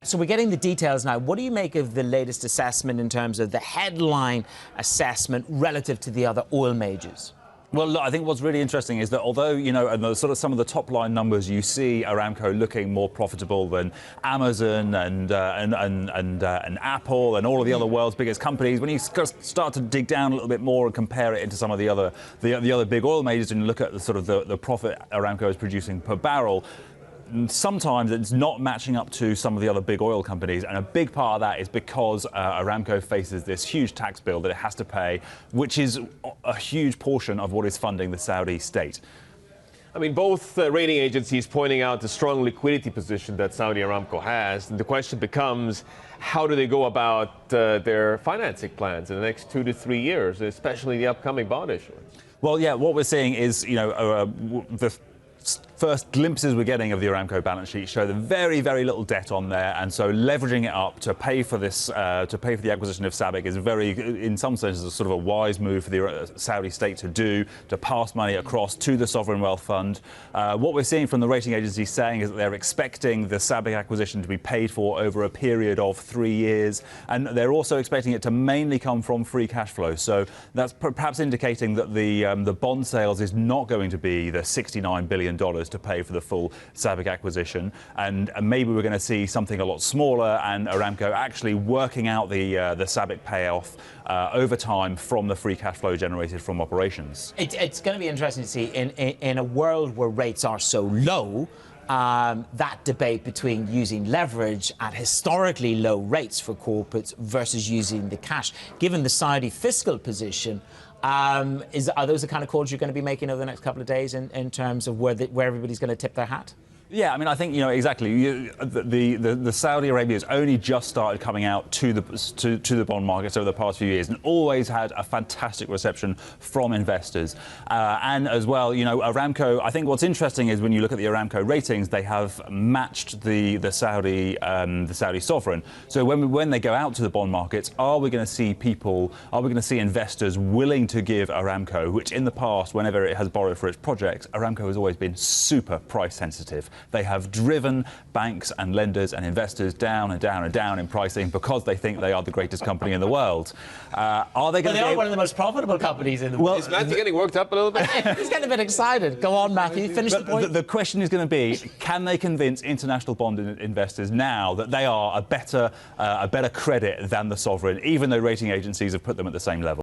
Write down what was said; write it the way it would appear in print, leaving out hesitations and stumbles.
So we're getting the details now. What do you make of the latest assessment in terms of the headline assessment relative to the other oil majors? Well, look, I think what's really interesting is that although, you know, and sort of some of the top line numbers, you see Aramco looking more profitable than Amazon and Apple and all of the other world's biggest companies, when you start to dig down a little bit more and compare it into some of the other big oil majors and look at the sort of the profit Aramco is producing per barrel, sometimes it's not matching up to some of the other big oil companies, and a big part of that is because Aramco faces this huge tax bill that it has to pay, which is a huge portion of what is funding the Saudi state. I mean, both rating agencies pointing out the strong liquidity position that Saudi Aramco has, and the question becomes, how do they go about their financing plans in the next 2 to 3 years, especially the upcoming bond issuance? Well, yeah, what we're seeing is, you know, the first glimpses we're getting of the Aramco balance sheet show the very, very little debt on there, and so leveraging it up to pay for this, to pay for the acquisition of SABIC is very, in some senses, a sort of a wise move for the Saudi state to do, to pass money across to the sovereign wealth fund. What we're seeing from the rating agencies saying is that they're expecting the SABIC acquisition to be paid for over a period of 3 years, and they're also expecting it to mainly come from free cash flow. So that's perhaps indicating that the bond sales is not going to be the $69 billion to pay for the full SABIC acquisition, and maybe we're going to see something a lot smaller, and Aramco actually working out the SABIC payoff over time from the free cash flow generated from operations. It's going to be interesting to see in a world where rates are so low. That debate between using leverage at historically low rates for corporates versus using the cash. Given the Saudi fiscal position, are those the kind of calls you're going to be making over the next couple of days in terms of where everybody's going to tip their hat? Yeah, I mean, I think, you know, exactly. The Saudi Arabia has only just started coming out to the bond markets over the past few years, and always had a fantastic reception from investors. And as well, you know, Aramco. I think what's interesting is when you look at the Aramco ratings, they have matched the Saudi sovereign. So when they go out to the bond markets, are we going to see investors willing to give Aramco, which in the past, whenever it has borrowed for its projects, Aramco has always been super price sensitive. They have driven banks and lenders and investors down and down and down in pricing because they think they are the greatest company in the world. Are they going to? They are one of the most profitable companies in the world. Is Matthew getting worked up a little bit? He's getting a bit excited. Go on, Matthew. Finish the point. The question is going to be: can they convince international bond investors now that they are a better credit than the sovereign, even though rating agencies have put them at the same level?